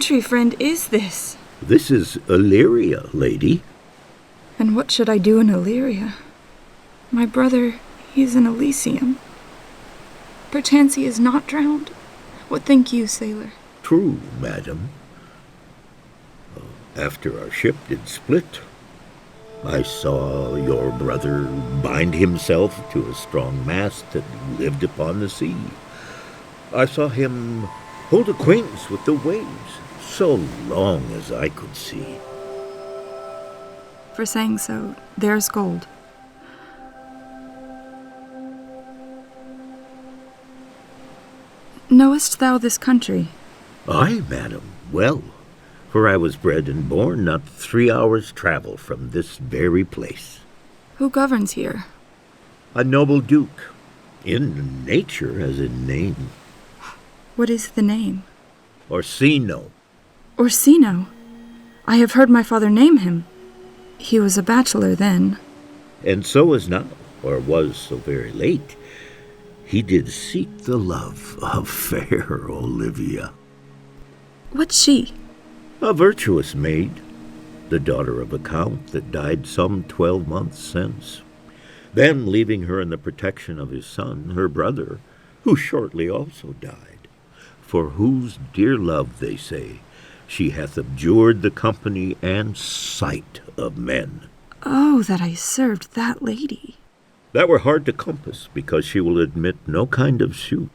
country friend is this? This is Illyria, lady. And what should I do in Illyria? My brother, he is in Elysium. Perchance he is not drowned? What think you, sailor? True, madam. After our ship did split, I saw your brother bind himself to a strong mast that lived upon the sea. I saw him hold acquaintance with the waves so long as I could see. For saying so, there's gold. Knowest thou this country? Aye, madam, well, for I was bred and born not 3 hours' travel from this very place. Who governs here? A noble duke, in nature as in name. What is the name? Orsino. Orsino? I have heard my father name him. He was a bachelor then. And so is now, or was so very late. He did seek the love of fair Olivia. What's she? A virtuous maid, the daughter of a count that died some 12 months since. Then, leaving her in the protection of his son, her brother, who shortly also died, for whose dear love, they say, she hath abjured the company and sight of men. Oh, that I served that lady. That were hard to compass, because she will admit no kind of suit.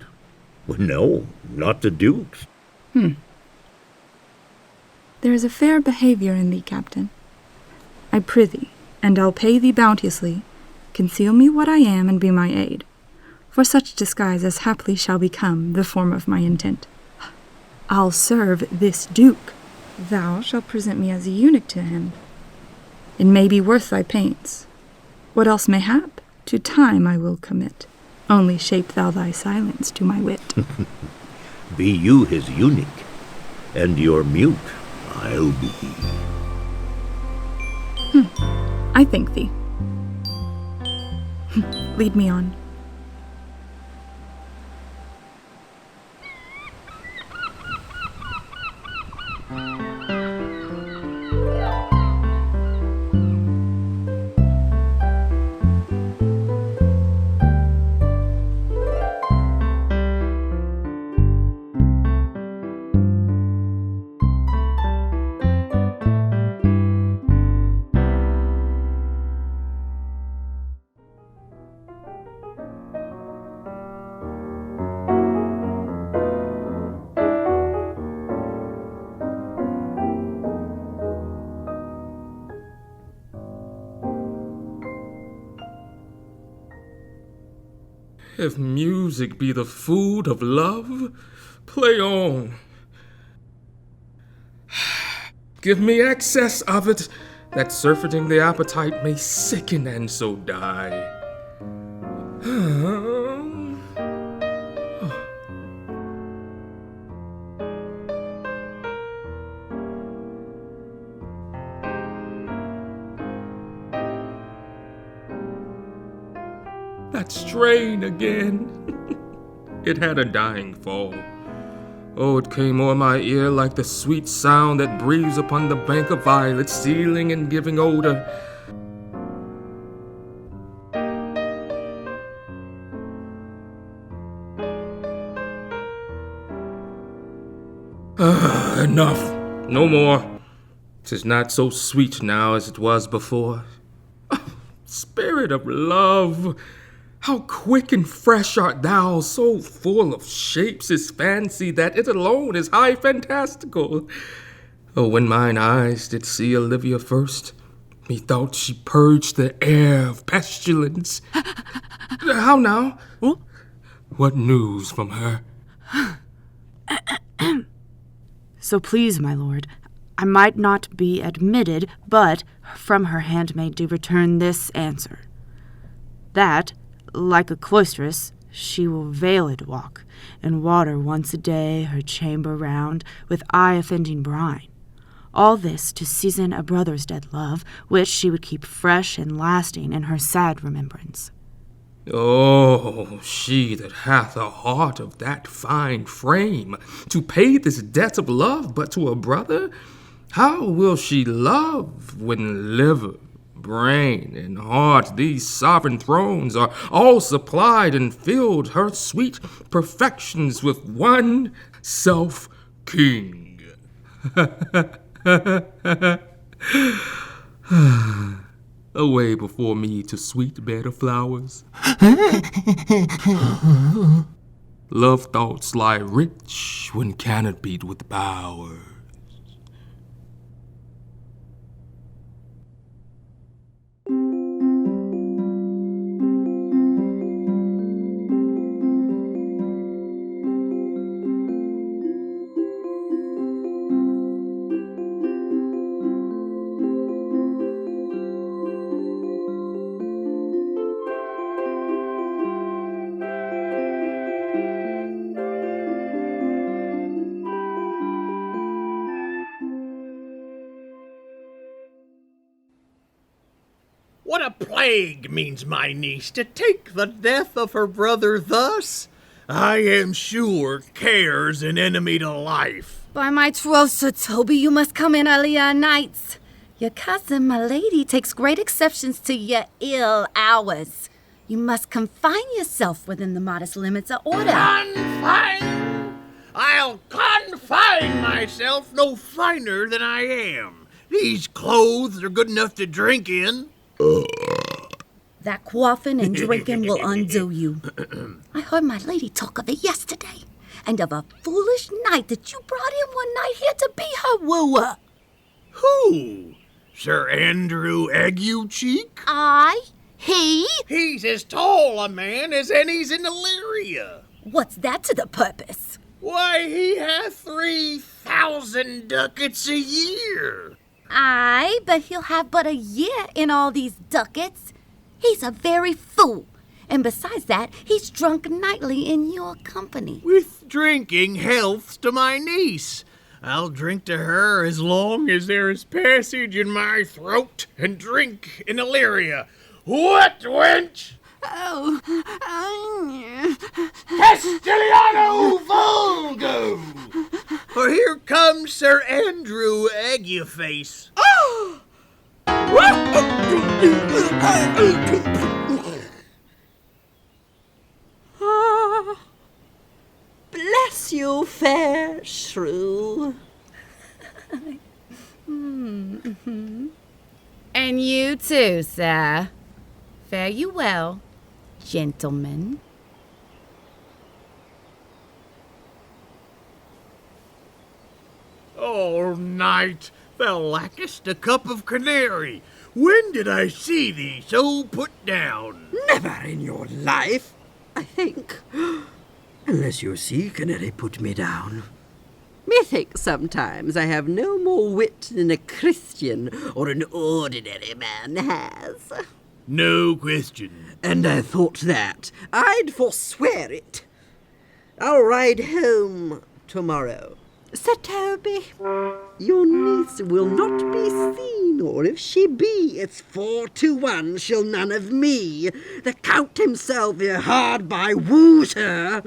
Well, no, not the duke's. There is a fair behavior in thee, captain. I prithee, and I'll pay thee bounteously, conceal me what I am and be my aid, for such disguise as haply shall become the form of my intent. I'll serve this duke. Thou shalt present me as a eunuch to him. It may be worth thy pains. What else may hap? To time I will commit. Only shape thou thy silence to my wit. Be you his eunuch, and your mute I'll be. I thank thee. Lead me on. If music be the food of love, play on. Give me excess of it, that surfeiting the appetite may sicken and so die. That strain again. It had a dying fall. Oh, it came o'er my ear like the sweet sound that breathes upon the bank of violets, sealing and giving odor. Enough. No more. 'Tis not so sweet now as it was before. Spirit of love, how quick and fresh art thou, so full of shapes is fancy that it alone is high fantastical. Oh, when mine eyes did see Olivia first, methought she purged the air of pestilence. How now? What news from her? So please, my lord, I might not be admitted, but from her handmaid do return this answer, that, like a cloistress, she will veiled walk, and water once a day her chamber round with eye-offending brine. All this to season a brother's dead love, which she would keep fresh and lasting in her sad remembrance. Oh, she that hath a heart of that fine frame, to pay this debt of love but to a brother, how will she love when liver, brain, and heart, these sovereign thrones, are all supplied and filled her sweet perfections with one self-king? Away before me to sweet bed of flowers. Love thoughts lie rich when canopied with bowers. What a plague means my niece to take the death of her brother thus? I am sure care's an enemy to life. By my troth, Sir Toby, you must come in earlier nights. Your cousin, my lady, takes great exceptions to your ill hours. You must confine yourself within the modest limits of order. Confine? I'll confine myself no finer than I am. These clothes are good enough to drink in. That quaffing and drinking will undo you. I heard my lady talk of it yesterday, and of a foolish knight that you brought in one night here to be her wooer. Who? Sir Andrew Ague-Cheek? He? He's as tall a man as any's in Illyria. What's that to the purpose? Why, he hath 3,000 ducats a year. Aye, but he'll have but a year in all these ducats. He's a very fool. And besides that, he's drunk nightly in your company. With drinking healths to my niece. I'll drink to her as long as there is passage in my throat and drink in Illyria. What, wench? Oh, Castellano Vulgo! For here comes Sir Andrew Ague-Face. Oh! Bless you, fair shrew. And you too, sir. Fare you well, gentlemen. Oh, knight, thou lackest a cup of canary. When did I see thee so put down? Never in your life, I think. Unless you see canary put me down. Methinks sometimes I have no more wit than a Christian or an ordinary man has. No question. And I thought that. I'd forswear it. I'll ride home tomorrow. Sir Toby, your niece will not be seen, or if she be, it's 4-1 she'll none of me. The Count himself here hard by woos her.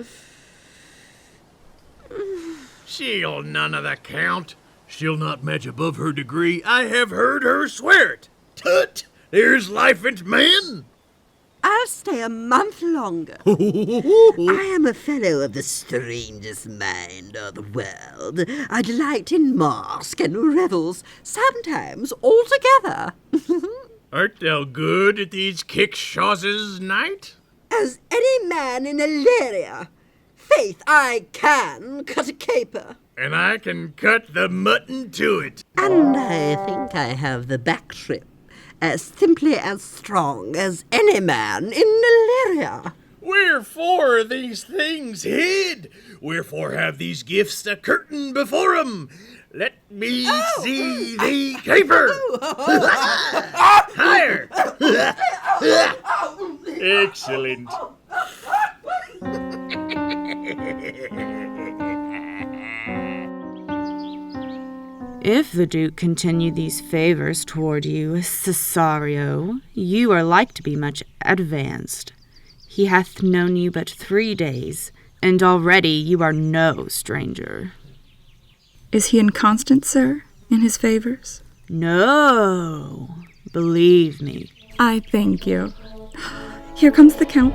She'll none of the Count. She'll not match above her degree. I have heard her swear it. Tut! There's life in man. I'll stay a month longer. I am a fellow of the strangest mind of the world. I delight in masque and revels, sometimes altogether. Art thou good at these kickshawses, knight? As any man in Illyria. Faith, I can cut a caper. And I can cut the mutton to it. And I think I have the back trip as simply as strong as any man in Illyria. Wherefore are these things hid? Wherefore have these gifts a curtain before 'em? Let me see thee caper! Higher! Excellent. If the Duke continue these favors toward you, Cesario, you are like to be much advanced. he hath known you but 3 days, and already you are no stranger. Is he inconstant, sir, in his favors? No, believe me. I thank you. Here comes the Count.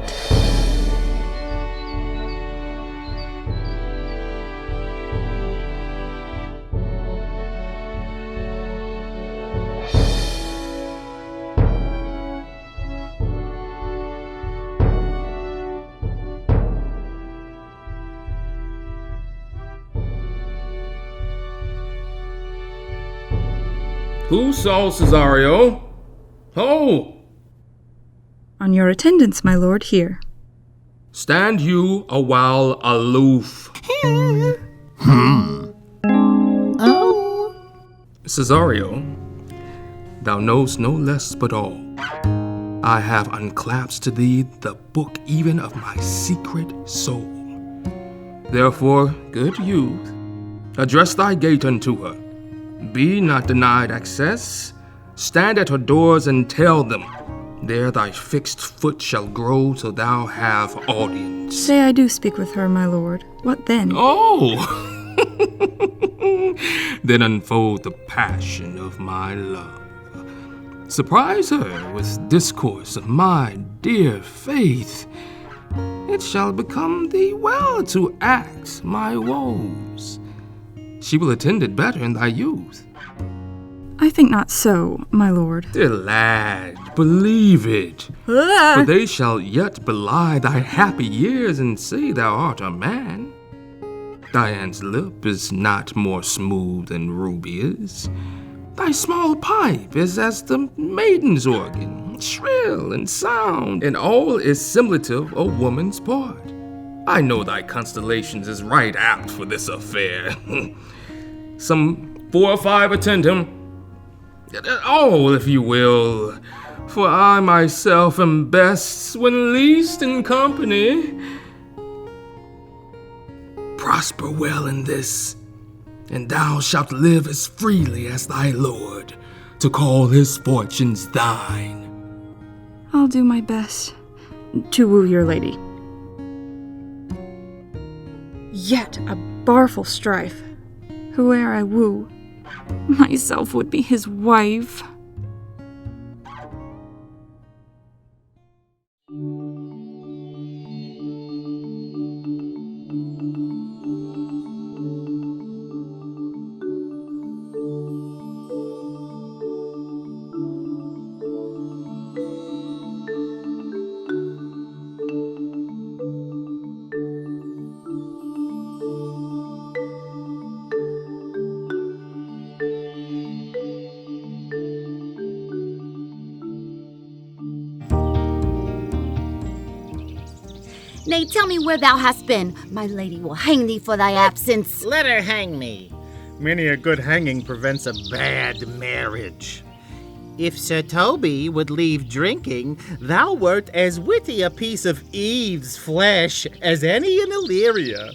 Who saw Cesario? Ho! On your attendance, my lord, here. Stand you a while aloof. Oh. Cesario, thou knowest no less but all. I have unclasped to thee the book even of my secret soul. Therefore, good youth, address thy gate unto her. Be not denied access. Stand at her doors and tell them. There thy fixed foot shall grow till thou have audience. Say I do speak with her, my lord. What then? Oh! Then unfold the passion of my love. Surprise her with discourse of my dear faith. It shall become thee well to act my woes. She will attend it better in thy youth. I think not so, my lord. Dear lad, believe it. For they shall yet belie thy happy years and say thou art a man. Diane's lip is not more smooth than Ruby is. Thy small pipe is as the maiden's organ, shrill and sound, and all is simulative a woman's part. I know thy constellations is right apt for this affair. Some 4 or 5 attend him. All, if you will, for I myself am best when least in company. Prosper well in this, and thou shalt live as freely as thy lord, to call his fortunes thine. I'll do my best to woo your lady. Yet a barful strife. Whoe'er I woo, myself would be his wife. Nay, tell me where thou hast been. My lady will hang thee for thy absence. Let her hang me. Many a good hanging prevents a bad marriage. If Sir Toby would leave drinking, thou wert as witty a piece of Eve's flesh as any in Illyria.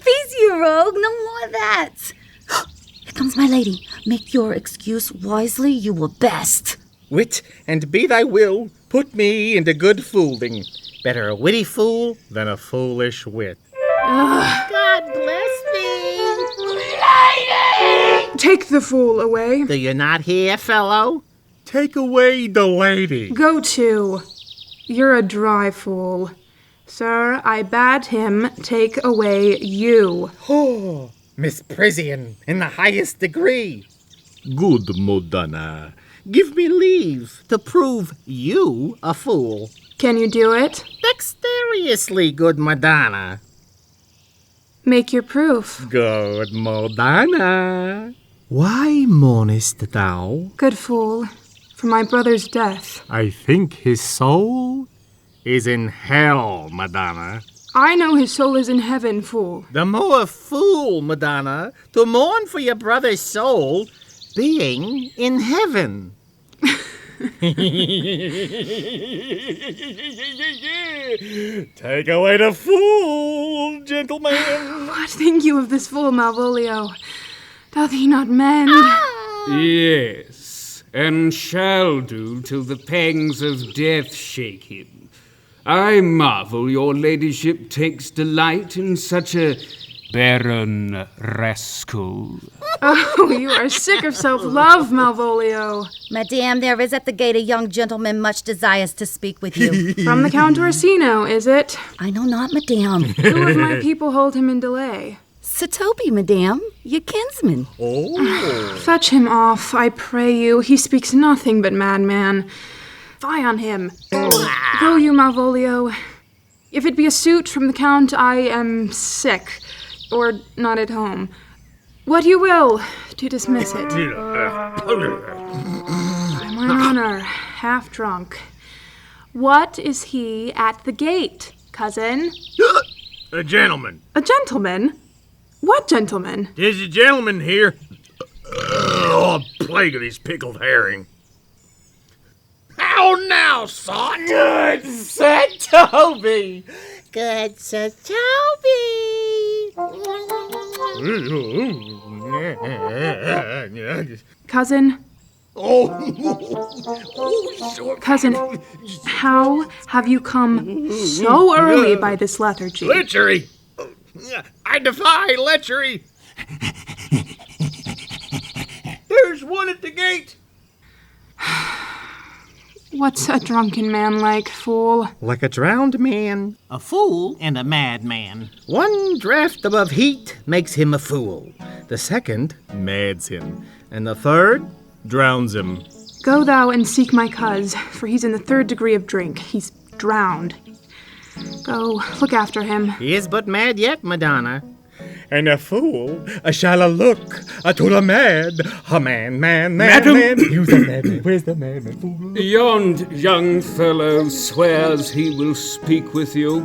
Peace, you rogue, no more of that. Here comes my lady. Make your excuse wisely, you will best. Wit, and be thy will, put me into good fooling. Better a witty fool than a foolish wit. God bless thee. Lady! Take the fool away. Do you not hear, fellow? Take away the lady. Go to. You're a dry fool. Sir, I bade him take away you. Oh, misprision in the highest degree. Good Madonna, give me leave to prove you a fool. Can you do it? Dexterously, good Madonna. Make your proof. Good Madonna. Why mournest thou? Good fool, for my brother's death. I think his soul is in hell, Madonna. I know his soul is in heaven, fool. The more fool, Madonna, to mourn for your brother's soul being in heaven. Take away the fool, gentlemen. What think you of this fool, Malvolio? Doth he not mend? Yes, and shall do till the pangs of death shake him. I marvel your ladyship takes delight in such a barren rascal. Oh, you are sick of self-love, Malvolio. Madame, there is at the gate a young gentleman much desires to speak with you. From the Count Orsino, is it? I know not, madame. Who of my people hold him in delay? Sir Toby, madame, your kinsman. Oh. Fetch him off, I pray you. He speaks nothing but madman. Fie on him. Go you, Malvolio. If it be a suit from the Count, I am sick, or not at home. What you will, to dismiss it. By mine honor, half drunk. What is he at the gate, cousin? A gentleman. A gentleman? What gentleman? There's a gentleman here. Oh, plague of these pickled herring. How now, son? Good Sir Toby! Good Sir Toby! Cousin? Cousin, how have you come so early by this lethargy? Lechery! I defy lechery! There's one at the gate! What's a drunken man like, fool? Like a drowned man. A fool and a madman. One draught above heat makes him a fool. The second mads him. And the third drowns him. Go thou and seek my cuz, for he's in the 3rd degree of drink. He's drowned. Go, look after him. He is but mad yet, Madonna. And a fool shall look to the mad. A man. Madam! Who's the madman? Where's the madman? Fool? Yond young fellow swears he will speak with you.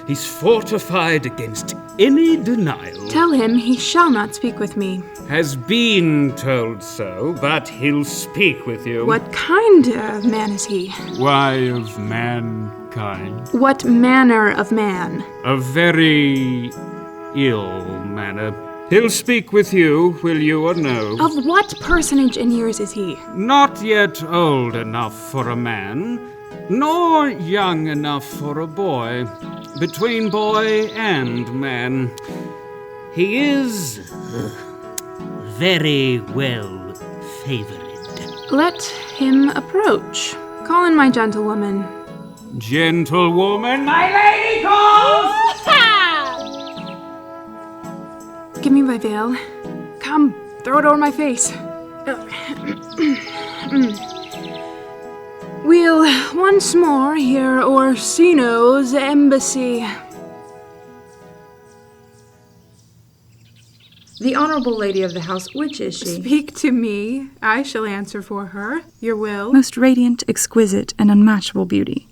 He's fortified against any denial. Tell him he shall not speak with me. Has been told so, but he'll speak with you. What kind of man is he? Why, of mankind. What manner of man? A very ill manner. He'll speak with you, will you or no? Of what personage in years is he? Not yet old enough for a man, nor young enough for a boy. Between boy and man. He is very well favored. Let him approach. Call in my gentlewoman. Gentlewoman, my lady calls! Give me my veil. Come, throw it over my face. We'll once more hear Orsino's embassy. The honorable lady of the house, which is she? Speak to me. I shall answer for her. Your will. Most radiant, exquisite, and unmatchable beauty.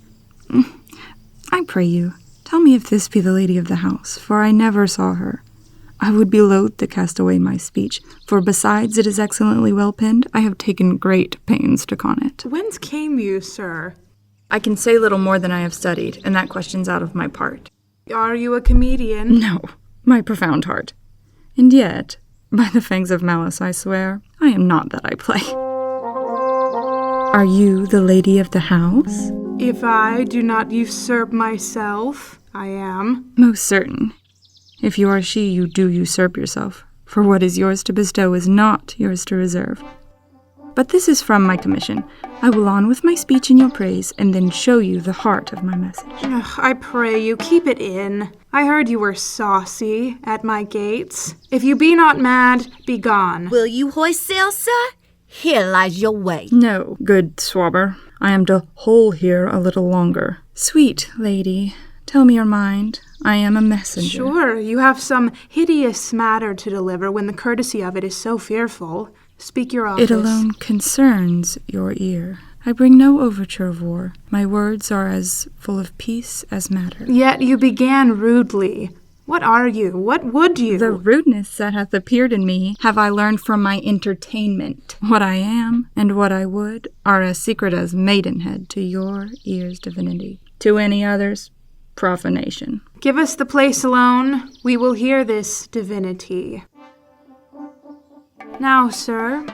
I pray you, tell me if this be the lady of the house, for I never saw her. I would be loath to cast away my speech, for besides it is excellently well penned, I have taken great pains to con it. Whence came you, sir? I can say little more than I have studied, and that question's out of my part. Are you a comedian? No, my profound heart. And yet, by the fangs of malice I swear, I am not that I play. Are you the lady of the house? If I do not usurp myself, I am. Most certain. If you are she, you do usurp yourself, for what is yours to bestow is not yours to reserve. But this is from my commission. I will on with my speech in your praise, and then show you the heart of my message. I pray you, keep it in. I heard you were saucy at my gates. If you be not mad, be gone. Will you hoist sail, sir? Here lies your way. No, good swabber. I am to hole here a little longer. Sweet lady, tell me your mind. I am a messenger. Sure, you have some hideous matter to deliver when the courtesy of it is so fearful. Speak your office. It alone concerns your ear. I bring no overture of war. My words are as full of peace as matter. Yet you began rudely. What are you? What would you? The rudeness that hath appeared in me have I learned from my entertainment. What I am and what I would are as secret as maidenhead to your ears, divinity. To any others, profanation. Give us the place alone. We will hear this divinity. Now, sir.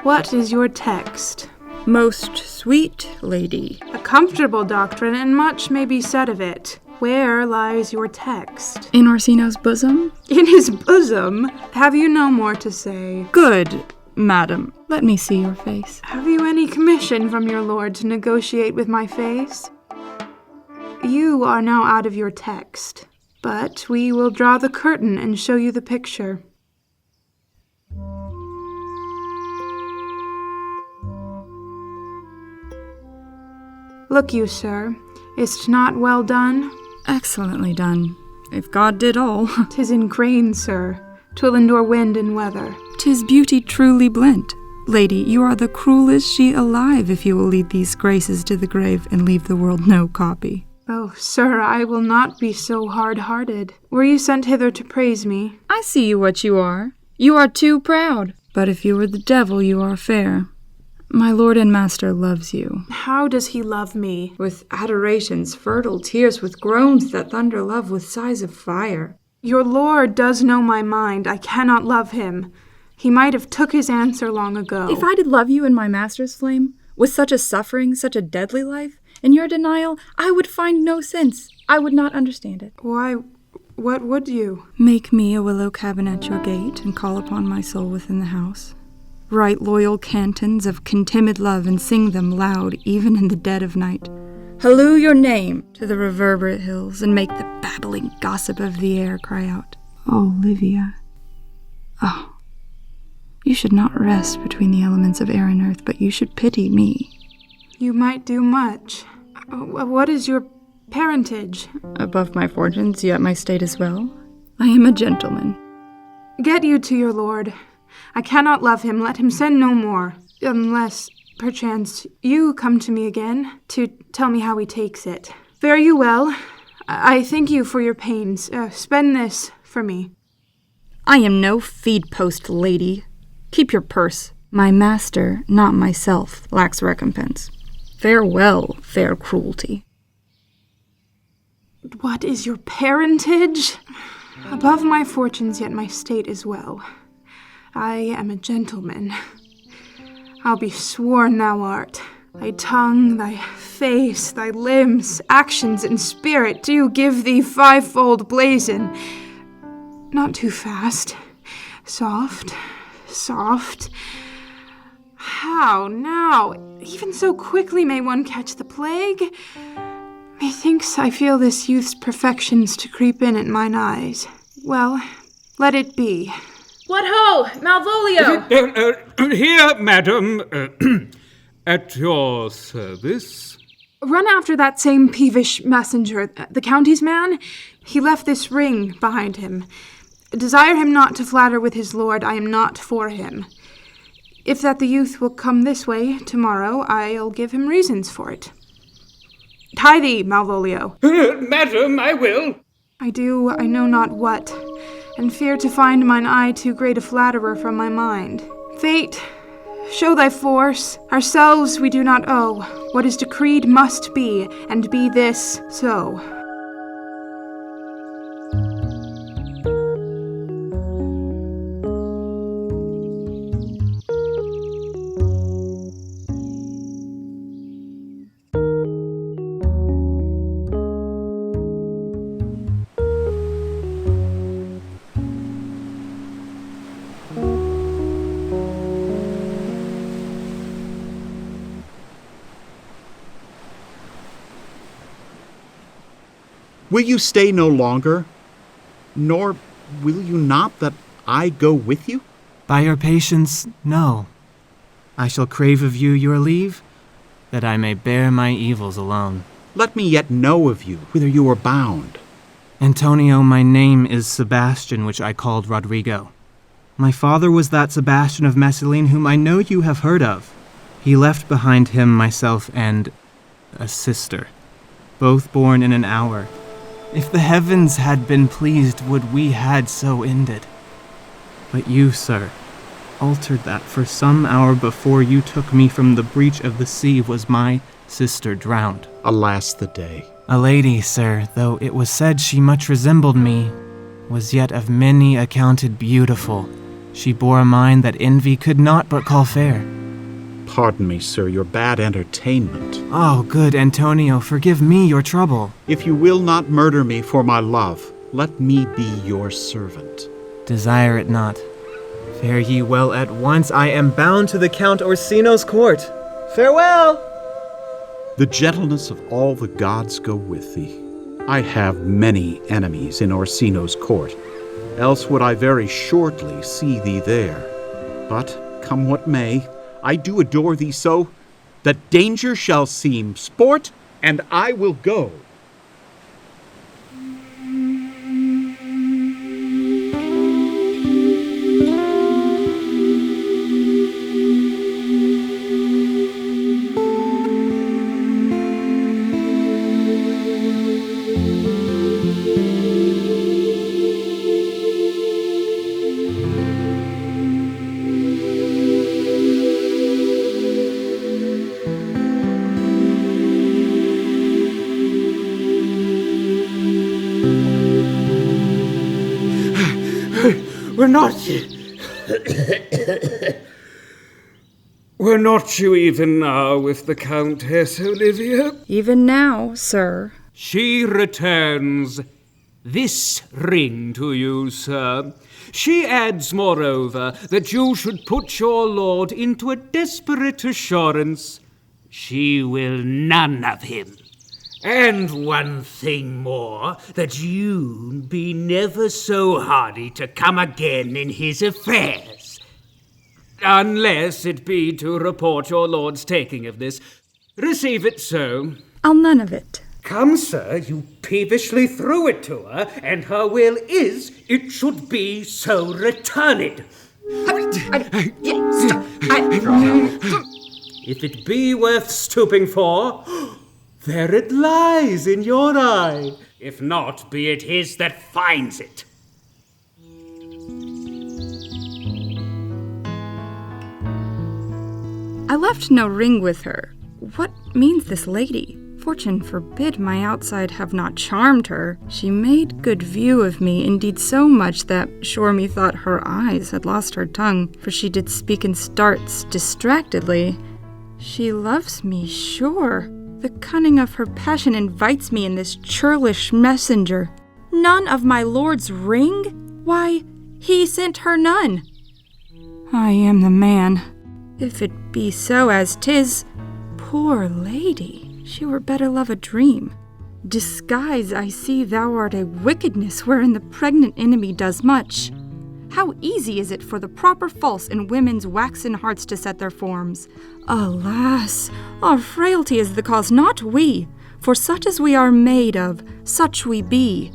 What is your text? Most sweet lady. A comfortable doctrine, and much may be said of it. Where lies your text? In Orsino's bosom? In his bosom? Have you no more to say? Good, madam. Let me see your face. Have you any commission from your lord to negotiate with my face? You are now out of your text, but we will draw the curtain and show you the picture. Look you, sir, is't not well done? Excellently done, if God did all. 'Tis in grain, sir, 'twill endure wind and weather. 'Tis beauty truly blent. Lady, you are the cruelest she alive if you will lead these graces to the grave and leave the world no copy. Oh, sir, I will not be so hard-hearted. Were you sent hither to praise me? I see you what you are. You are too proud. But if you were the devil, you are fair. My lord and master loves you. How does he love me? With adorations, fertile tears, with groans that thunder love, with sighs of fire. Your lord does know my mind. I cannot love him. He might have took his answer long ago. If I did love you in my master's flame, with such a suffering, such a deadly life, in your denial, I would find no sense. I would not understand it. Why, what would you? Make me a willow cabin at your gate, and call upon my soul within the house. Write loyal cantons of contimid love, and sing them loud, even in the dead of night. Halloo your name to the reverberate hills, and make the babbling gossip of the air cry out, Olivia. Oh, you should not rest between the elements of air and earth, but you should pity me. You might do much. What is your parentage? Above my fortunes, yet my state is well. I am a gentleman. Get you to your lord. I cannot love him. Let him send no more. Unless, perchance, you come to me again to tell me how he takes it. Fare you well. I thank you for your pains. Spend this for me. I am no feed-post lady. Keep your purse. My master, not myself, lacks recompense. Farewell, fair cruelty. What is your parentage? Above my fortunes, yet my state is well. I am a gentleman. I'll be sworn thou art. Thy tongue, thy face, thy limbs, actions, and spirit do give thee fivefold blazon. Not too fast. Soft, soft. How now? Even so quickly may one catch the plague? Methinks I feel this youth's perfections to creep in at mine eyes. Well, let it be. What ho, Malvolio! Here, madam, at your service. Run after that same peevish messenger, the county's man. He left this ring behind him. Desire him not to flatter with his lord. I am not for him. If that the youth will come this way tomorrow, I'll give him reasons for it. Tie thee, Malvolio. Madam, I will. I do, I know not what, and fear to find mine eye too great a flatterer from my mind. Fate, show thy force. Ourselves we do not owe. What is decreed must be, and be this so. Will you stay no longer? Nor will you not that I go with you? By your patience, no. I shall crave of you your leave, that I may bear my evils alone. Let me yet know of you, whither you are bound. Antonio, my name is Sebastian, which I called Rodrigo. My father was that Sebastian of Messalene whom I know you have heard of. He left behind him myself and a sister, both born in an hour. If the heavens had been pleased, would we had so ended. But you, sir, altered that, for some hour before you took me from the breach of the sea was my sister drowned. Alas the day. A lady, sir, though it was said she much resembled me, was yet of many accounted beautiful, She bore a mind that envy could not but call fair. Pardon me, sir, your bad entertainment. Oh, good Antonio, forgive me your trouble. If you will not murder me for my love, let me be your servant. Desire it not. Fare ye well at once. I am bound to the Count Orsino's court. Farewell! The gentleness of all the gods go with thee. I have many enemies in Orsino's court, else would I very shortly see thee there. But, come what may, I do adore thee so, that danger shall seem sport, and I will go. Were not you even now with the Countess Olivia? Even now, sir. She returns this ring to you, sir. She adds, moreover, that you should put your lord into a desperate assurance she will none of him. And one thing more, that you be never so hardy to come again in his affairs. Unless it be to report your lord's taking of this. Receive it so. I'll none of it. Come, sir, you peevishly threw it to her, and her will is it should be so returned. If it be worth stooping for, there it lies in your eye. If not, be it his that finds it. I left no ring with her. What means this lady? Fortune forbid my outside have not charmed her. She made good view of me, indeed so much that sure methought her eyes had lost her tongue, for she did speak in starts distractedly. She loves me, sure. The cunning of her passion invites me in this churlish messenger. None of my lord's ring? Why, he sent her none. I am the man. If it be so as 'tis, poor lady, she were better love a dream. Disguise, I see thou art a wickedness wherein the pregnant enemy does much. How easy is it for the proper false in women's waxen hearts to set their forms. Alas, our frailty is the cause, not we, for such as we are made of, such we be.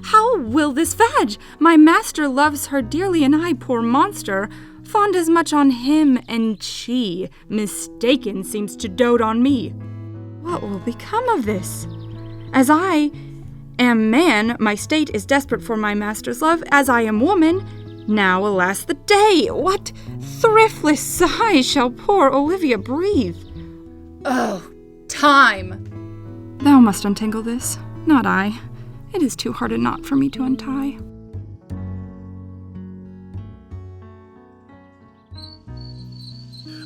How will this fadge? My master loves her dearly, and I, poor monster, fond as much on him, and she, mistaken, seems to dote on me. What will become of this? As I am man, my state is desperate for my master's love, as I am woman. Now, alas, the day! What thriftless sighs shall poor Olivia breathe? Oh, time! Thou must untangle this, not I. It is too hard a knot for me to untie.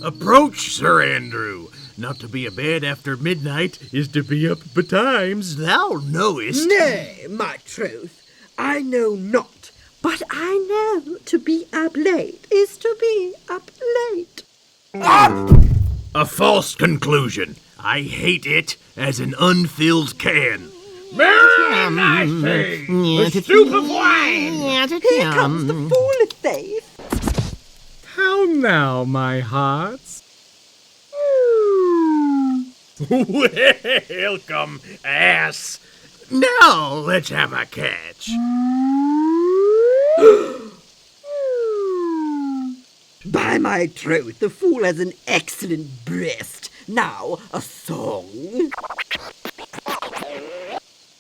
Approach, Sir Andrew. Not to be abed after midnight is to be up betimes, thou knowest. Nay, my troth, I know not, but I know to be up late is to be up late. A false conclusion. I hate it as an unfilled can. Very nice thing. A soup of wine. Here comes the fool thief. How now, my hearts? Welcome, ass. Now let's have a catch. By my troth, the fool has an excellent breast. Now, a song.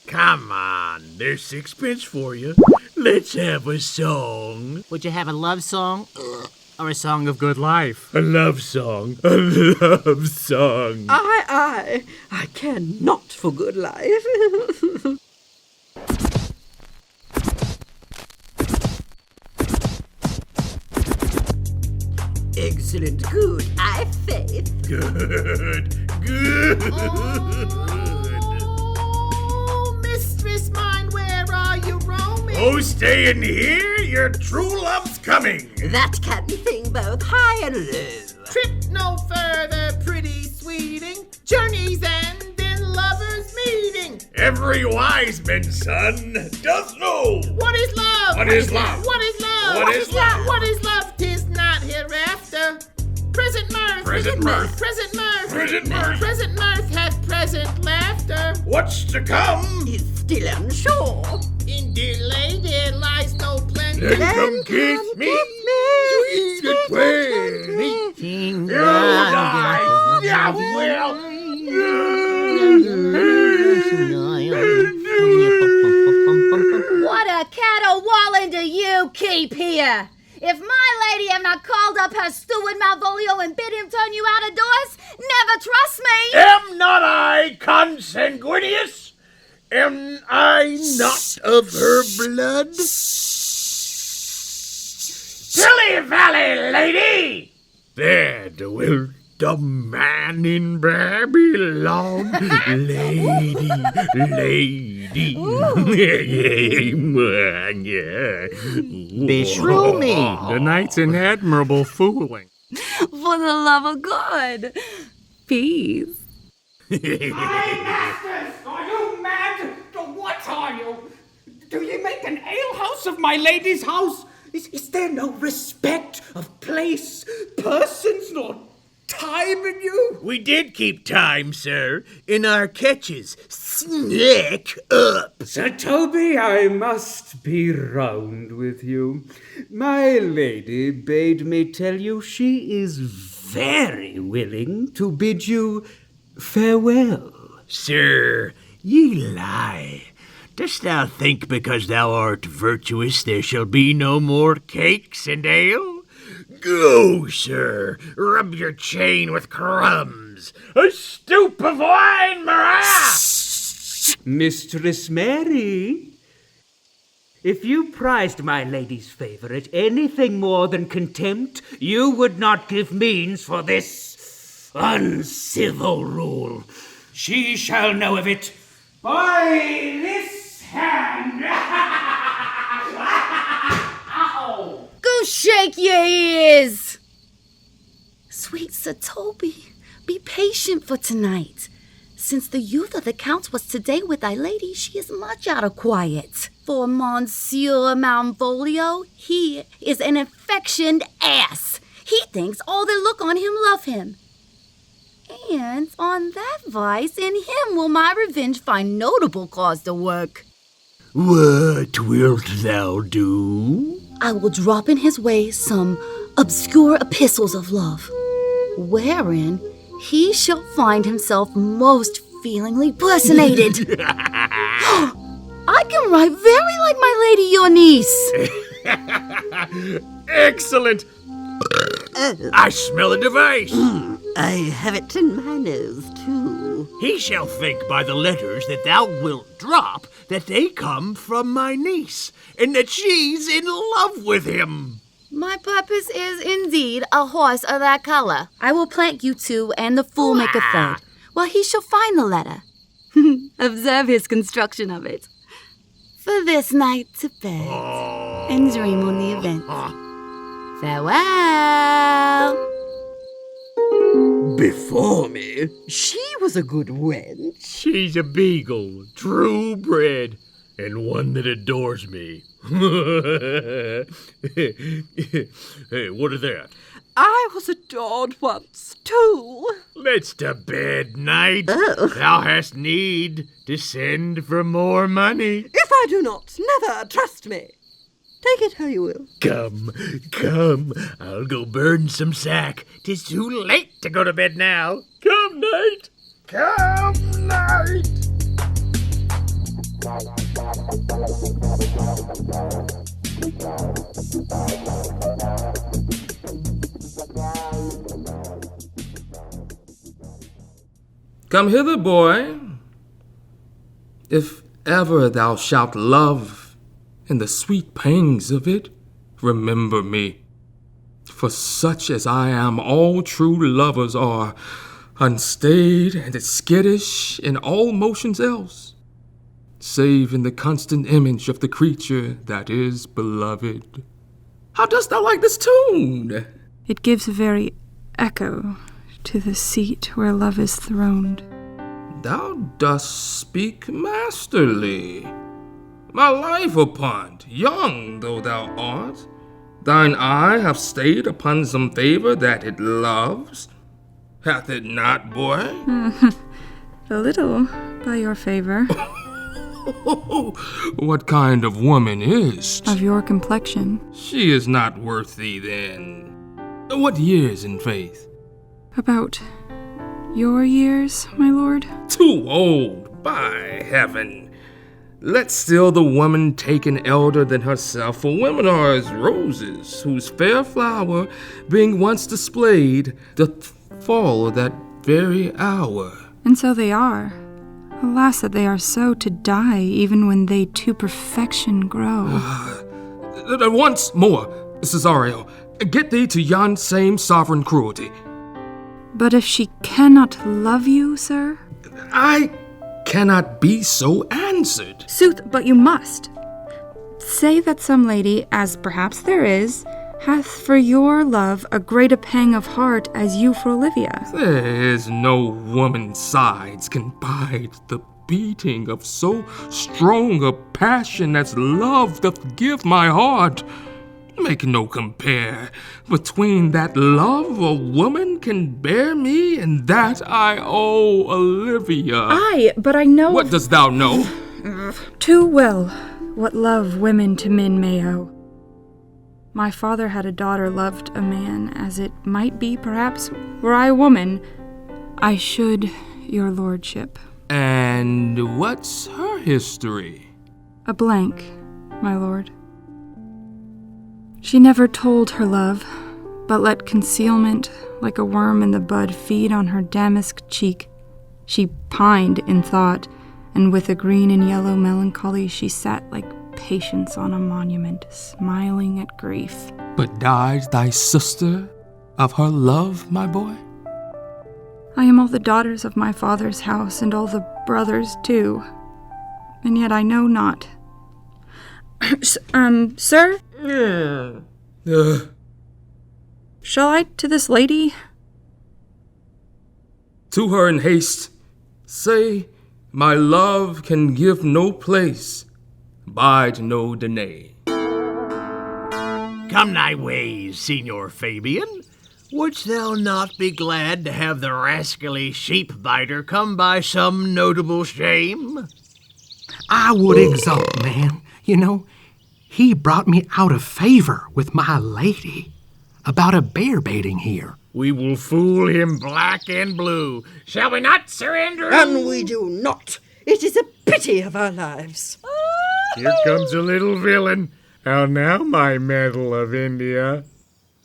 Come on, there's sixpence for you. Let's have a song. Would you have a love song? Or a song of Good life. A love song. A love song. I care not for good life. excellent. Good, I faith. Good. Oh, mistress mine, where are you roaming? Oh, stay in here. Your true love's coming. That can thing both high and low. Trip no further, pretty sweeting. Journey's end in lovers' meeting. Every wise man's son does know. What is love? What is love? What is love? What is love? What is love? 'Tis not hereafter. Present mirth. Present mirth. Present mirth. Present mirth. Present mirth has present laughter. What's to come? Is still unsure. In delay there lies no plenty. Then come kiss me. Sweet Granny. You die. Yeah, well. What a caterwauling do you keep here? If my lady have not called up her steward Malvolio and bid him turn you out of doors, never trust me. Am not I consanguineous? Am I not of her blood? Tilly Valley, lady! There dwelt a man in Babylon, lady. Beshrew me. The night's an admirable fooling. For the love of God, peace. My masters, are you mad? What are you? Do ye make an alehouse of my lady's house? Is there no respect of place, persons, nor time in you? We did keep time, sir, in our catches. Snack up. Sir Toby, I must be round with you. My lady bade me tell you she is very willing to bid you farewell. Sir, ye lie. Dost thou think because thou art virtuous there shall be no more cakes and ale? Go, sir, rub your chain with crumbs. A stoop of wine, Maria! Mistress Mary, if you prized my lady's favor at anything more than contempt, you would not give means for this uncivil rule. She shall know of it by this hand. Ow! Go shake your ears. Sweet Sir Toby, be patient for tonight. Since the youth of the Count was today with thy lady, she is much out of quiet. For Monsieur Malvolio, he is an affectioned ass. He thinks all that look on him love him. And on that vice, in him will my revenge find notable cause to work. What wilt thou do? I will drop in his way some obscure epistles of love, wherein he shall find himself most feelingly personated. I can write very like my lady, your niece. Excellent. I smell a device. I have it in my nose, too. He shall think by the letters that thou wilt drop that they come from my niece, and that she's in love with him. My purpose is indeed a horse of that color. I will plant you two and the fool make a third, while he shall find the letter. Observe his construction of it. For this night to bed, and dream on the event. Farewell! Before me, She was a good wench. she's a beagle, true bred, and one that adores me. Hey, what is that? I was adored once, too. Let's to bed, knight. Oh. Thou hast need to send for more money. If I do not, never trust me. Take it how you will. Come, I'll go burn some sack. 'Tis too late to go to bed now. Come, knight. Come, knight. Come hither, boy. If ever thou shalt love in the sweet pangs of it, remember me. For such as I am, all true lovers are, unstayed and skittish in all motions else, save in the constant image of the creature that is beloved. How dost thou like this tune? It gives a very echo to the seat where love is throned. Thou dost speak masterly. My life upon, young though thou art, thine eye hath stayed upon some favor that it loves. Hath it not, boy? A little, by your favor. What kind of woman is't? Of your complexion. She is not worth thee, then. What years, in faith? About your years, my lord? Too old, by heaven. Let still the woman take an elder than herself, for women are as roses, whose fair flower, being once displayed, doth fall that very hour. And so they are. Alas, that they are so to die, even when they to perfection grow. Once more, Cesario, get thee to yon same sovereign cruelty. But if she cannot love you, sir? I cannot be so answered. Sooth, but you must. Say that some lady, as perhaps there is, hath for your love a great a pang of heart as you for Olivia. There is no woman's sides can bide the beating of so strong a passion as love doth give my heart. Make no compare between that love a woman can bear me and that I owe Olivia. Aye, but I know... What dost thou know? Too well what love women to men may owe. My father had a daughter loved a man, as it might be, perhaps, were I a woman, I should, your lordship. And what's her history? A blank, my lord. She never told her love, but let concealment, like a worm in the bud, feed on her damask cheek. She pined in thought, and with a green and yellow melancholy she sat like Patience on a monument, smiling at grief. But died thy sister of her love, my boy? I am all the daughters of my father's house, and all the brothers too, and yet I know not. Sir? Shall I to this lady? To her in haste, say, my love can give no place, bide no denay. Come thy ways, Signor Fabian. Wouldst thou not be glad to have the rascally sheep-biter come by some notable shame? I would exult, man. You know, he brought me out of favor with my lady about a bear baiting here. We will fool him black and blue. Shall we not, Sir Andrew? And we do not. It is a pity of our lives. Here comes a little villain. How now, my medal of India?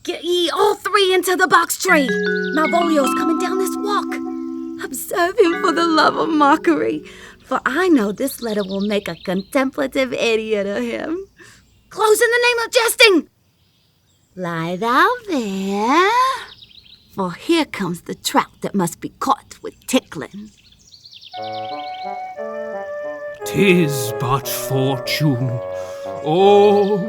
Get ye all three into the box tree. Malvolio's coming down this walk. Observe him for the love of mockery, for I know this letter will make a contemplative idiot of him. Close in the name of jesting. Lie thou there, for here comes the trout that must be caught with tickling. 'Tis but fortune, all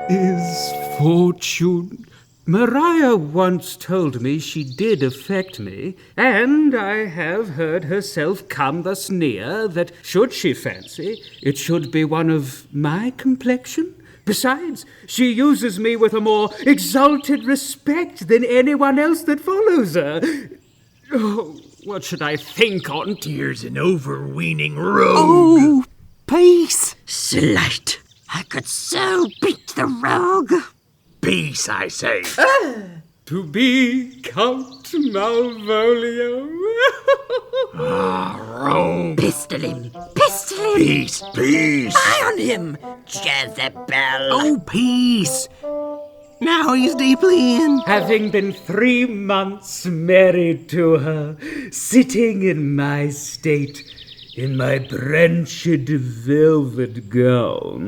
is fortune. Maria once told me she did affect me, and I have heard herself come thus near that should she fancy, it should be one of my complexion. Besides, she uses me with a more exalted respect than anyone else that follows her. Oh, what should I think on? Here's an overweening rogue. Oh, peace! Slight. I could so beat the rogue. Peace, I say. To be Count Malvolio. Rogue. Pistol him. Pistol him. Peace, peace. Eye on him, Jezebel. Oh, peace! Now he's deeply in. Having been 3 months married to her, sitting in my state, in my drenched velvet gown,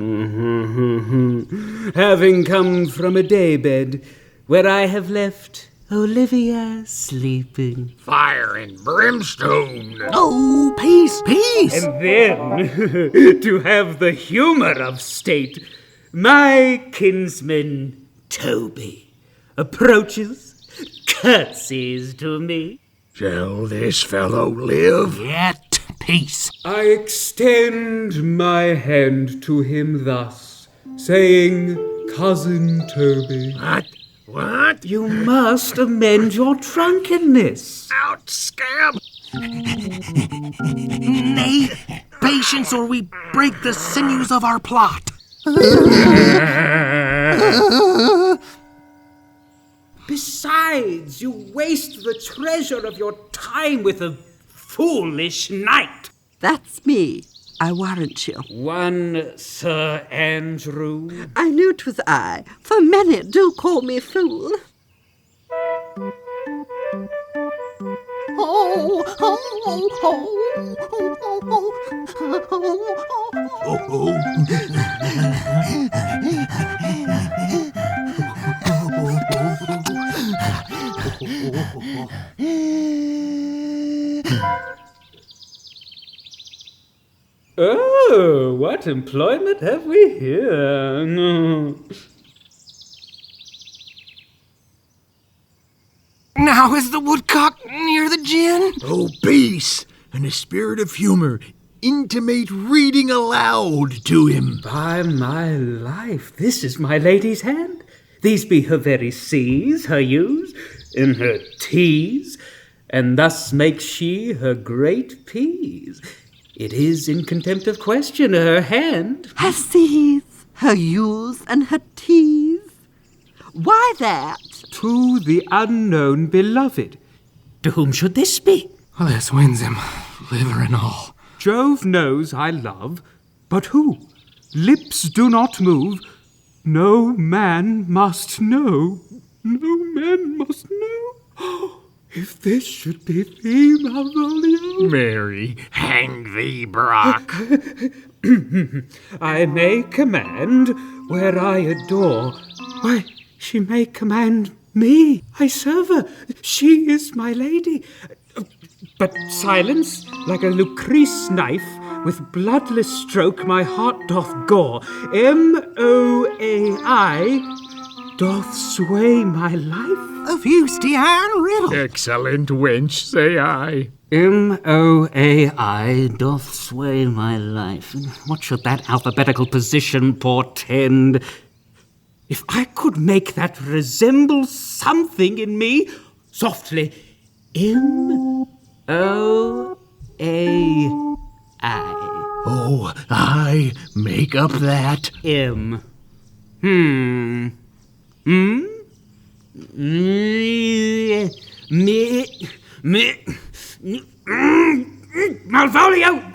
having come from a daybed, where I have left Olivia sleeping. Fire and brimstone. Oh, peace, peace. And then, to have the humor of state, my kinsman Toby approaches, curtsies to me. Shall this fellow live? Yet peace. I extend my hand to him thus, saying, Cousin Toby. What? You must amend your drunkenness. Out, scab! Nay, patience or we break the sinews of our plot. Besides, you waste the treasure of your time with a foolish knight. That's me, I warrant you. One Sir Andrew. I knew 'twas I, for many do call me fool. Oh, what employment have we here? No. Now is the woodcock near the gin? Oh, peace, and a spirit of humor. Intimate reading aloud to him. By my life, this is my lady's hand. These be her very C's, her U's, and her T's, and thus makes she her great P's. It is in contempt of question her hand. Her C's, her U's, and her T's. Why that? To the unknown beloved. To whom should this be? Well, this wins him, liver and all. Jove knows I love, but who? Lips do not move. No man must know. No man must know. If this should be thee, Malvolio. Mary, hang thee, Brock. I may command where I adore. Why, she may command me. I serve her. She is my lady. But silence, like a Lucrece knife, with bloodless stroke my heart doth gore. M-O-A-I doth sway my life. A Fustian riddle. Excellent wench, say I. M-O-A-I doth sway my life. What should that alphabetical position portend? If I could make that resemble something in me, softly, M-O-A-I. Oh, I make up that. M. Malvolio! M!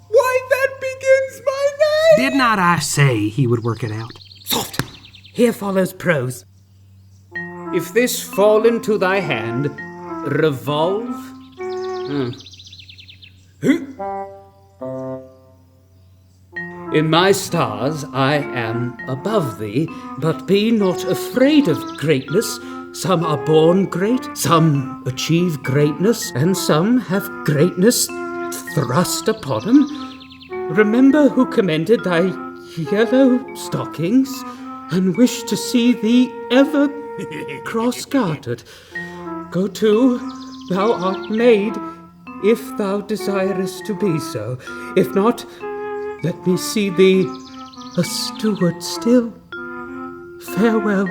Why, that begins my name! Did not I say he would work it out? Soft! Here follows prose. If this fall into thy hand, revolve. In my stars I am above thee, but be not afraid of greatness. Some are born great, some achieve greatness, and some have greatness thrust upon them. Remember who commended thy yellow stockings, and wish to see thee ever cross-gartered. Go to, thou art made, if thou desirest to be so. If not, let me see thee a steward still. Farewell,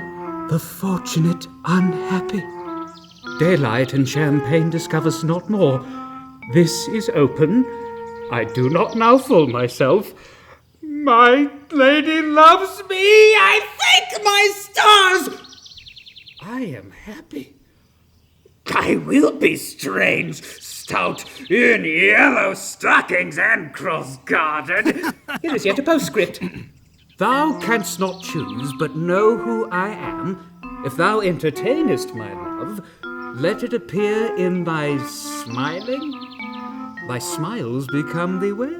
the fortunate unhappy. Daylight and champagne discovers not more. This is open. I do not now fool myself. My lady loves me. I thank my stars. I am happy. I will be strange, stout, in yellow stockings and cross-gartered. Here is yet a postscript. Thou canst not choose, but know who I am. If thou entertainest my love, let it appear in thy smiling. Thy smiles become thee well.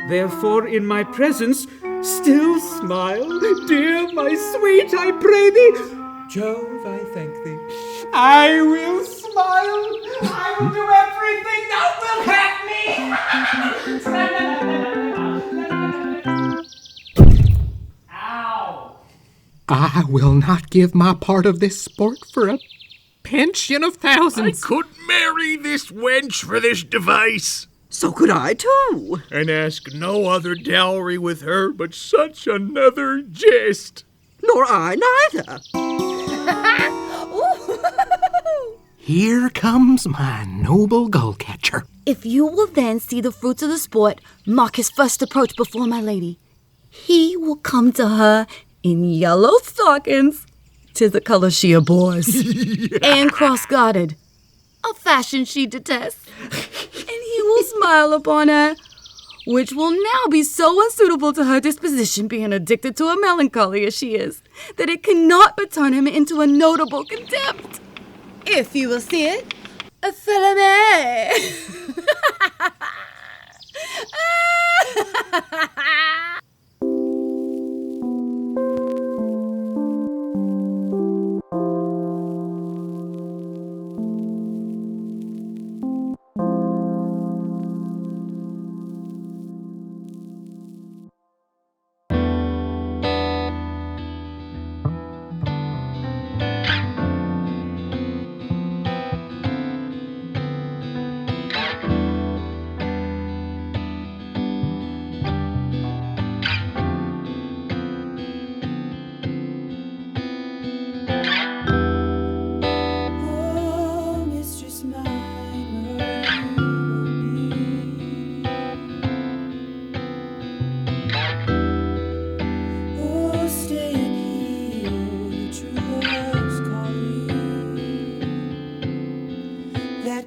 Therefore, in my presence, still smile, dear my sweet, I pray thee. Jove, I thank thee. I will smile. I will do everything thou wilt have me. Ow! I will not give my part of this sport for a pension of thousands. I could marry this wench for this device. So could I, too. And ask no other dowry with her but such another jest. Nor I neither. Here comes my noble gull catcher. If you will then see the fruits of the sport, mark his first approach before my lady. He will come to her in yellow stockings, 'tis a color she abhors, and cross-gartered, a fashion she detests. And he will smile upon her, which will now be so unsuitable to her disposition, being addicted to a melancholy as she is, that it cannot but turn him into a notable contempt. If you will see it, follow me.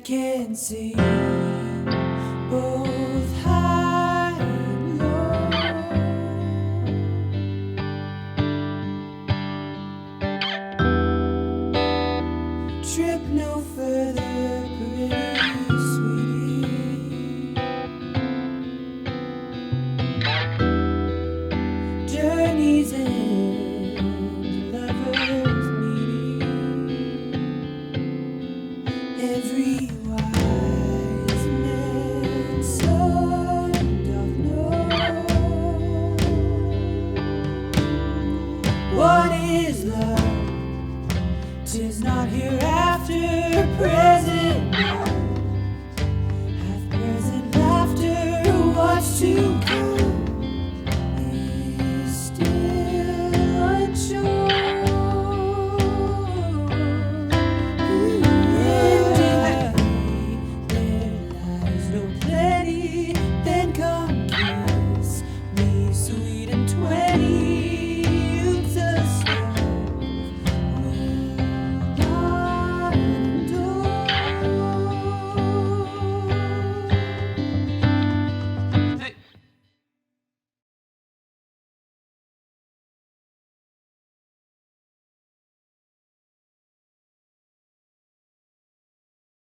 Can see